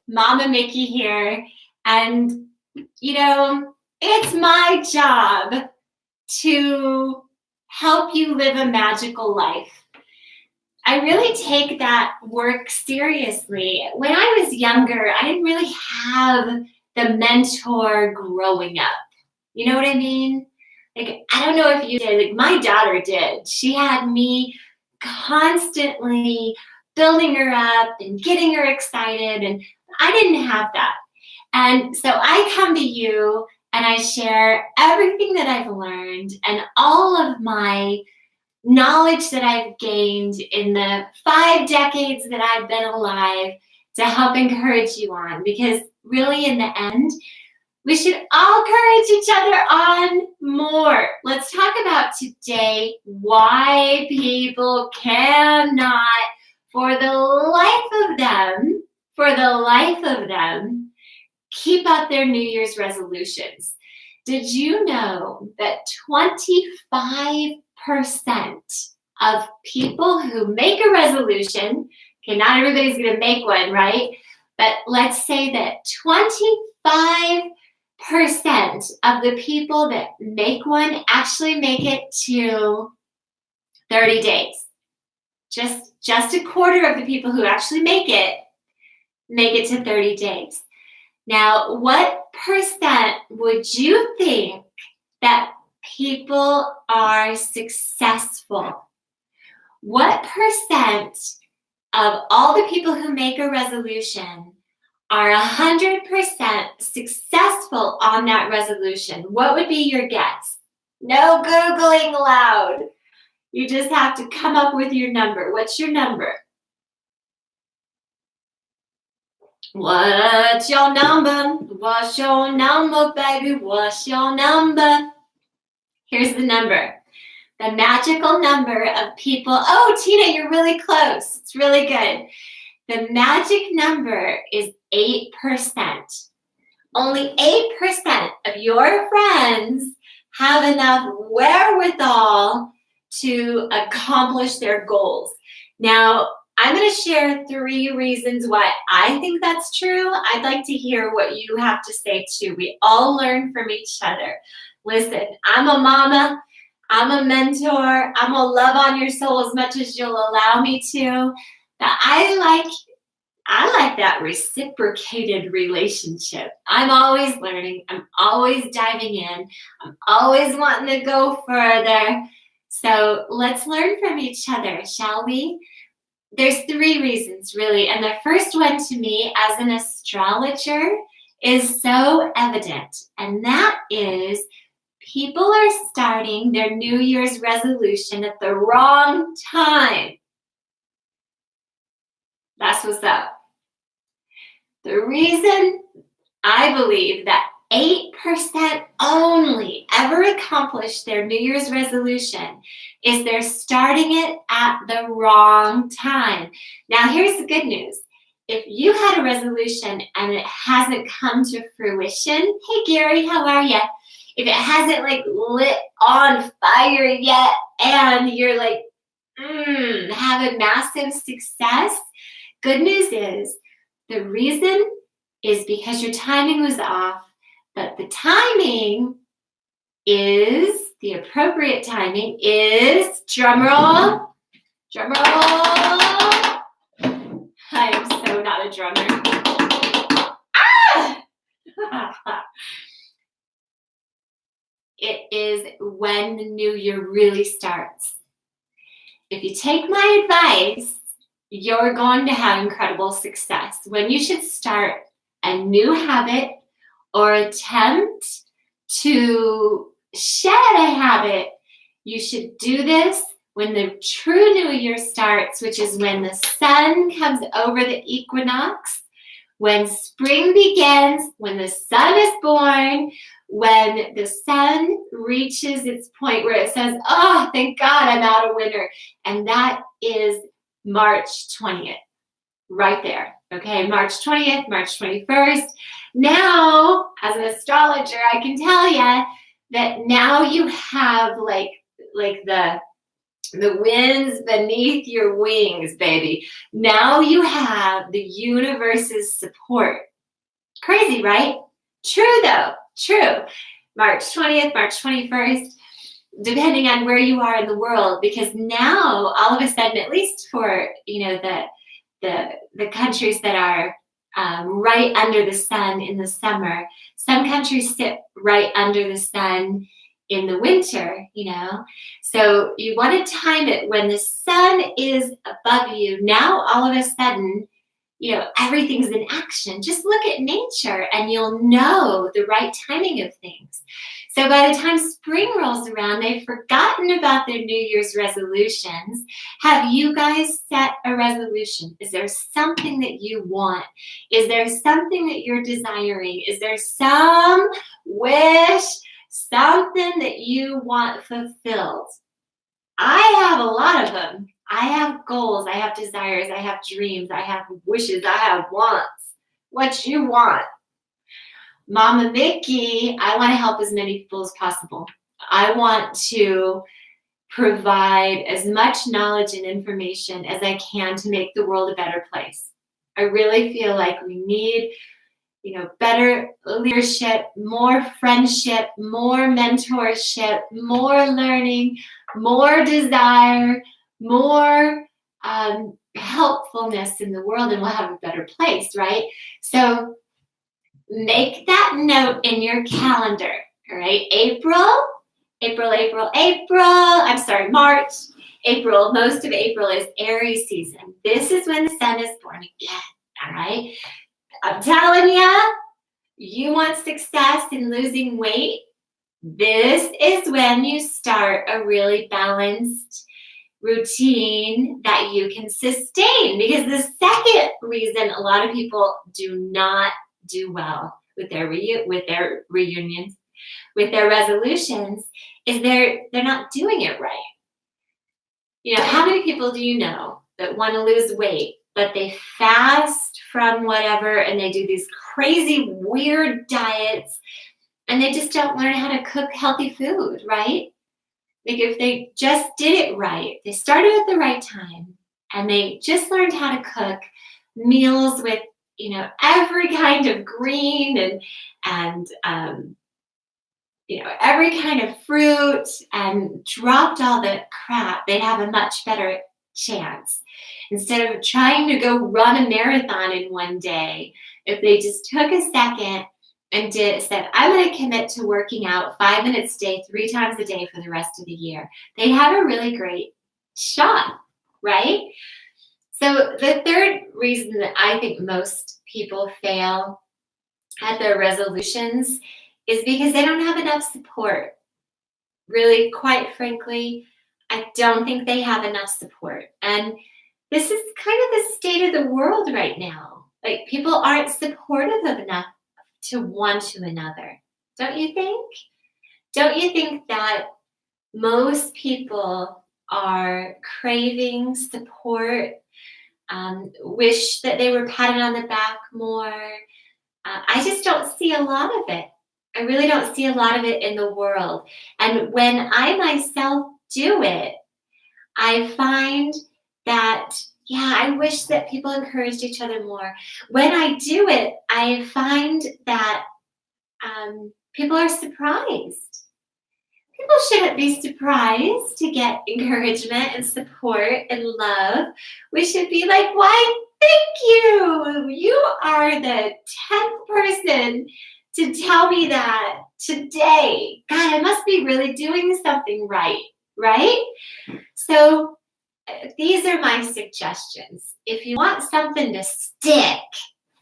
Mama Miki here, and it's my job to help you live a magical life. I really take that work seriously. When I was younger, I didn't really have the mentor growing up. You know what I mean? Like, I don't know if you did. Like, my daughter did. She had me constantly building her up and getting her excited, and I didn't have that. And so I come to you and I share everything that I've learned and all of my knowledge that I've gained in the 5 decades that I've been alive to help encourage you on. Because really, in the end, we should all encourage each other on more. Let's talk about today why people cannot, for the life of them, keep up their New Year's resolutions. Did you know that 25% of people who make a resolution, okay, not everybody's going to make one, right? But let's say that 25% of the people that make one actually make it to 30 days. Just a quarter of the people who actually make it to 30 days. Now, what percent would you think that people are successful? What percent of all the people who make a resolution are 100% successful on that resolution? What would be your guess? No Googling allowed. You just have to come up with your number. What's your number? What's your number? What's your number, baby? What's your number? Here's the number. The magical number of people. Oh, Tina, you're really close. It's really good. The magic number is 8%. Only 8% of your friends have enough wherewithal to accomplish their goals. Now, I'm going to share 3 reasons why I think that's true. I'd like to hear what you have to say too. We all learn from each other. Listen, I'm a mama. I'm a mentor. I'm going to love on your soul as much as you'll allow me to. But I like that reciprocated relationship. I'm always learning. I'm always diving in. I'm always wanting to go further. So let's learn from each other, shall we? There's 3 reasons, really. And the first one to me as an astrologer is so evident. And that is people are starting their New Year's resolution at the wrong time. That's what's up. The reason I believe that 8% only ever accomplish their New Year's resolution is they're starting it at the wrong time. Now, here's the good news. If you had a resolution and it hasn't come to fruition, hey, Gary, how are you? If it hasn't lit on fire yet and you're having massive success, good news is the reason is because your timing was off. But the timing is, the appropriate timing is, drumroll. I am so not a drummer. Ah! It is when the new year really starts. If you take my advice, you're going to have incredible success. When you should start a new habit or attempt to shed a habit, you should do this when the true new year starts, which is when the sun comes over the equinox, when spring begins, when the sun is born, when the sun reaches its point where it says, oh, thank God I'm out of winter. And that is March 20th, right there. Okay, March 20th, March 21st. Now, as an astrologer, I can tell you that now you have the The wind's beneath your wings, baby. Now you have the universe's support. Crazy, right? True, though. True. March 20th, March 21st, depending on where you are in the world, because now, all of a sudden, at least for, the countries that are right under the sun in the summer, some countries sit right under the sun in the winter, So you want to time it when the sun is above you. Now, all of a sudden, everything's in action. Just look at nature and you'll know the right timing of things. So by the time spring rolls around, they've forgotten about their New Year's resolutions. Have you guys set a resolution? Is there something that you want? Is there something that you're desiring? Is there some wish, something that you want fulfilled? I have a lot of them. I have goals, I have desires, I have dreams, I have wishes, I have wants. What you want? Mama Miki, I want to help as many people as possible. I want to provide as much knowledge and information as I can to make the world a better place. I really feel like we need, better leadership, more friendship, more mentorship, more learning, more desire, more helpfulness in the world, and we'll have a better place, right? So make that note in your calendar, all right? March, April, most of April is Aries season. This is when the sun is born again, all right? I'm telling you, you want success in losing weight? This is when you start a really balanced routine that you can sustain. Because the second reason a lot of people do not do well with their reunions, with their resolutions, is they're not doing it right. How many people do you know that want to lose weight, but they fast from whatever and they do these crazy, weird diets, and they just don't learn how to cook healthy food, right? Like if they just did it right, they started at the right time, and they just learned how to cook meals with, every kind of green and every kind of fruit, and dropped all the crap, they'd have a much better chance. Instead of trying to go run a marathon in one day, if they just took a second and said, I'm going to commit to working out 5 minutes a day, 3 times a day for the rest of the year, they'd have a really great shot, right? So the third reason that I think most people fail at their resolutions is because they don't have enough support. Really, quite frankly, I don't think they have enough support. And this is kind of the state of the world right now. Like, people aren't supportive of enough to one to another. Don't you think? Don't you think that most people are craving support, wish that they were patted on the back more? I just don't see a lot of it. I really don't see a lot of it in the world. And when I myself do it, I find that, I wish that people encouraged each other more. When I do it, I find that people are surprised. People shouldn't be surprised to get encouragement and support and love. We should be like, why, thank you. You are the 10th person to tell me that today. God, I must be really doing something right? So these are my suggestions. If you want something to stick,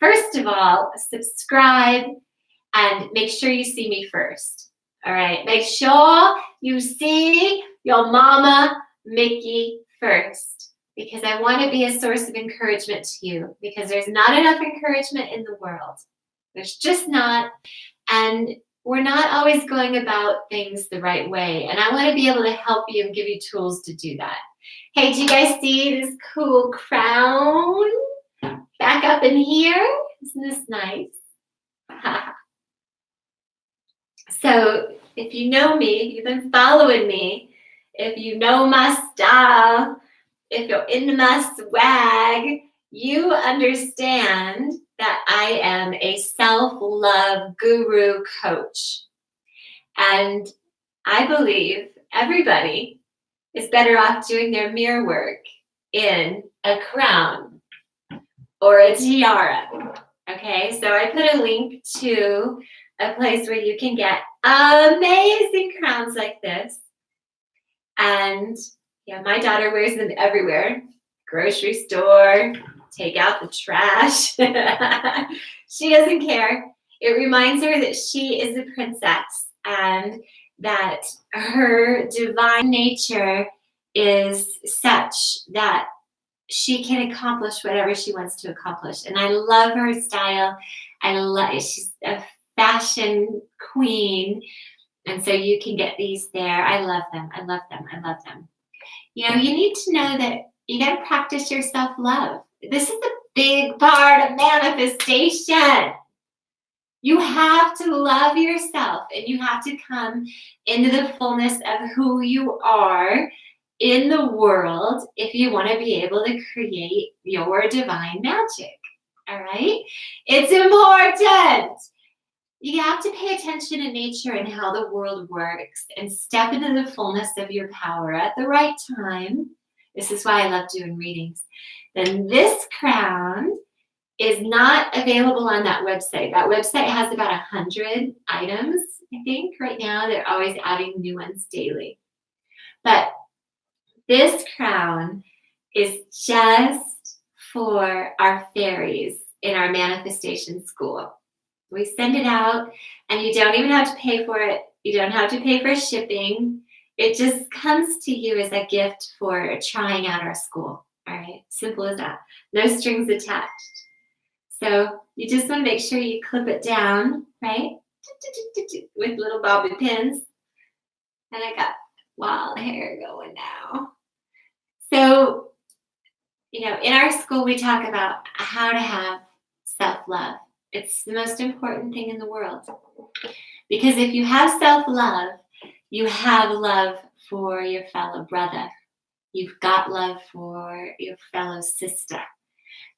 first of all, subscribe and make sure you see me first. All right, make sure you see your mama Miki first, because I want to be a source of encouragement to you, because there's not enough encouragement in the world. There's just not. And we're not always going about things the right way. And I want to be able to help you and give you tools to do that. Hey, do you guys see this cool crown back up in here? Isn't this nice? So if you know me, if you've been following me, if you know my style, if you're into my swag, you understand that I am a self-love guru coach. And I believe everybody is better off doing their mirror work in a crown or a tiara. Okay, so I put a link to a place where you can get amazing crowns like this. And yeah, my daughter wears them everywhere. Grocery store, take out the trash. She doesn't care. It reminds her that she is a princess and that her divine nature is such that she can accomplish whatever she wants to accomplish. And I love her style. She's a fashion queen. And so you can get these there. I love them. I love them. I love them. You know, you need to know that you got to practice your self-love. This is a big part of manifestation. You have to love yourself and you have to come into the fullness of who you are in the world if you want to be able to create your divine magic. All right? It's important. You have to pay attention to nature and how the world works and step into the fullness of your power at the right time. This is why I love doing readings. Then this crown is not available on that website. That website has about 100 items, I think, right now. They're always adding new ones daily. But this crown is just for our fairies in our manifestation school. We send it out, and you don't even have to pay for it. You don't have to pay for shipping. It just comes to you as a gift for trying out our school. All right, simple as that. No strings attached. So you just want to make sure you clip it down, right? With little bobby pins. And I got wild hair going now. So, you know, in our school, we talk about how to have self-love. It's the most important thing in the world. Because if you have self-love, you have love for your fellow brother. You've got love for your fellow sister.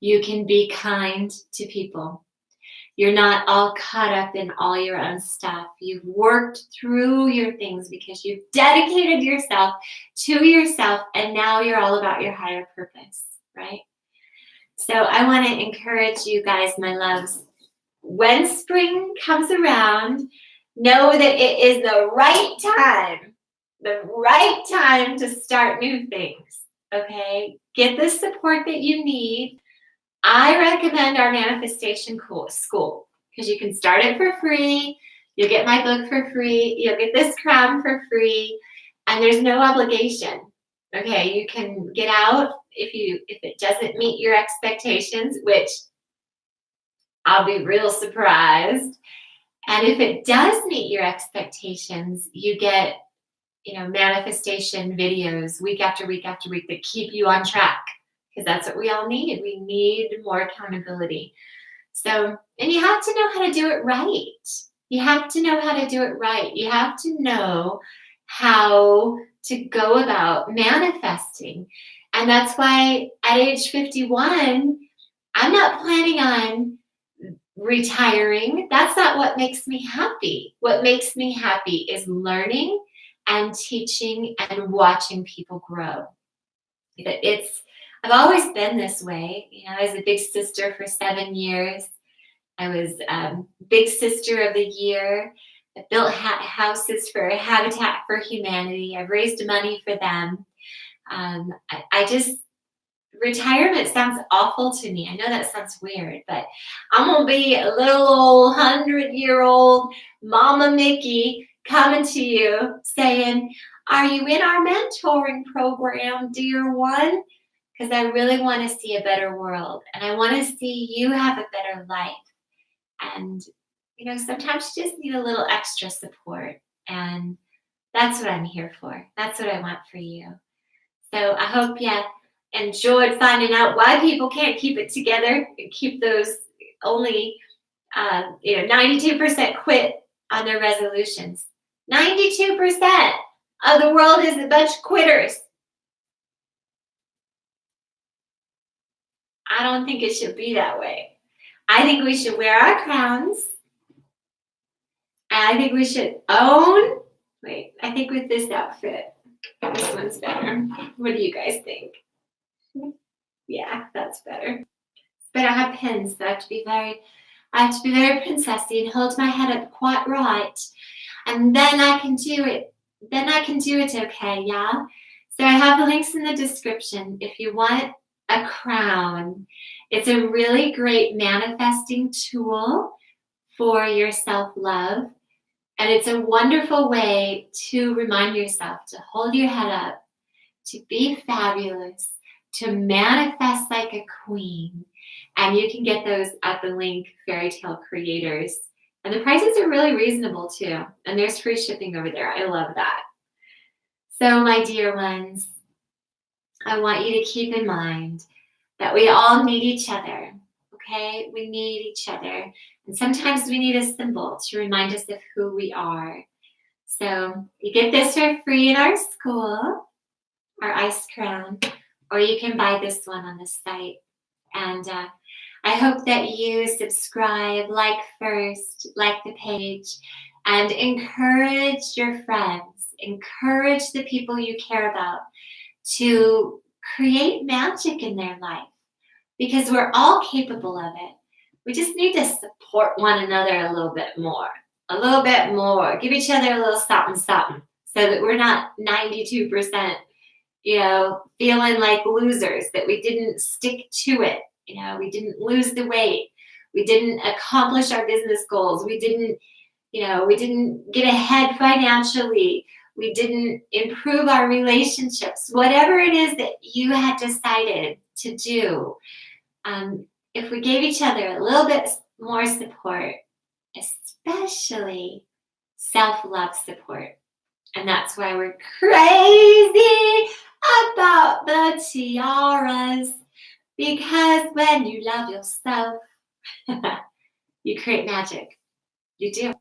You can be kind to people. You're not all caught up in all your own stuff. You've worked through your things because you've dedicated yourself to yourself, and now you're all about your higher purpose, right? So I want to encourage you guys, my loves, when spring comes around, know that it is the right time to start new things, okay? Get the support that you need. I recommend our manifestation school because you can start it for free. You'll get my book for free. You'll get this crown for free, and there's no obligation. Okay, you can get out if it doesn't meet your expectations, which I'll be real surprised. And if it does meet your expectations, you get, you know, manifestation videos week after week after week that keep you on track, because that's what we all need. We need more accountability. So, and you have to know how to do it right. You have to know how to do it right. You have to know how to go about manifesting. And that's why at age 51, I'm not planning on retiring. That's not what makes me happy. What makes me happy is learning and teaching and watching people grow. I've always been this way. You know, I was a big sister for 7 years. I was big sister of the year. I built houses for Habitat for Humanity. I've raised money for them. Retirement sounds awful to me. I know that sounds weird, but I'm going to be a little old 100-year-old Mama Miki coming to you saying, are you in our mentoring program, dear one? Because I really want to see a better world, and I want to see you have a better life. And, you know, sometimes you just need a little extra support, and that's what I'm here for. That's what I want for you. So I hope you enjoyed finding out why people can't keep it together and keep those only 92% quit on their resolutions. 92%. The world is a bunch of quitters. I don't think it should be that way. I think we should wear our crowns. And I think we should own. Wait, I think with this outfit, this one's better. What do you guys think? Yeah, that's better. But I have pins, so I have to be very princessy and hold my head up quite right. And then I can do it. Then I can do it okay, yeah? So I have the links in the description if you want a crown. It's a really great manifesting tool for your self-love. And it's a wonderful way to remind yourself to hold your head up, to be fabulous, to manifest like a queen. And you can get those at the link Fairytale Creators. And the prices are really reasonable too. And there's free shipping over there. I love that. So my dear ones, I want you to keep in mind that we all need each other. Okay? We need each other. And sometimes we need a symbol to remind us of who we are. So you get this for free in our school, our ice crown, or you can buy this one on the site. And I hope that you subscribe, like first, like the page, and encourage your friends, encourage the people you care about to create magic in their life, because we're all capable of it. We just need to support one another a little bit more. Give each other a little something, something, so that we're not 92%, feeling like losers, that we didn't stick to it. We didn't lose the weight. We didn't accomplish our business goals. We didn't get ahead financially. We didn't improve our relationships. Whatever it is that you had decided to do, if we gave each other a little bit more support, especially self-love support, and that's why we're crazy about the tiaras, because when you love yourself, you create magic. You do.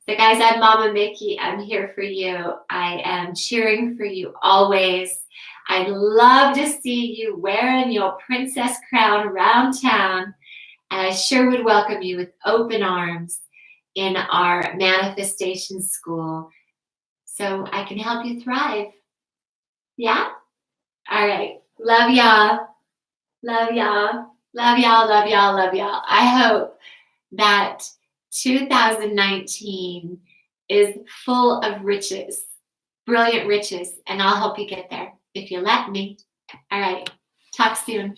So guys, I'm Mama Miki. I'm here for you. I am cheering for you always. I'd love to see you wearing your princess crown around town. And I sure would welcome you with open arms in our manifestation school so I can help you thrive. Yeah? All right. Love y'all. Love y'all. Love y'all. Love y'all. Love y'all. I hope that 2019 is full of riches, brilliant riches, and I'll help you get there if you let me. All right. Talk soon.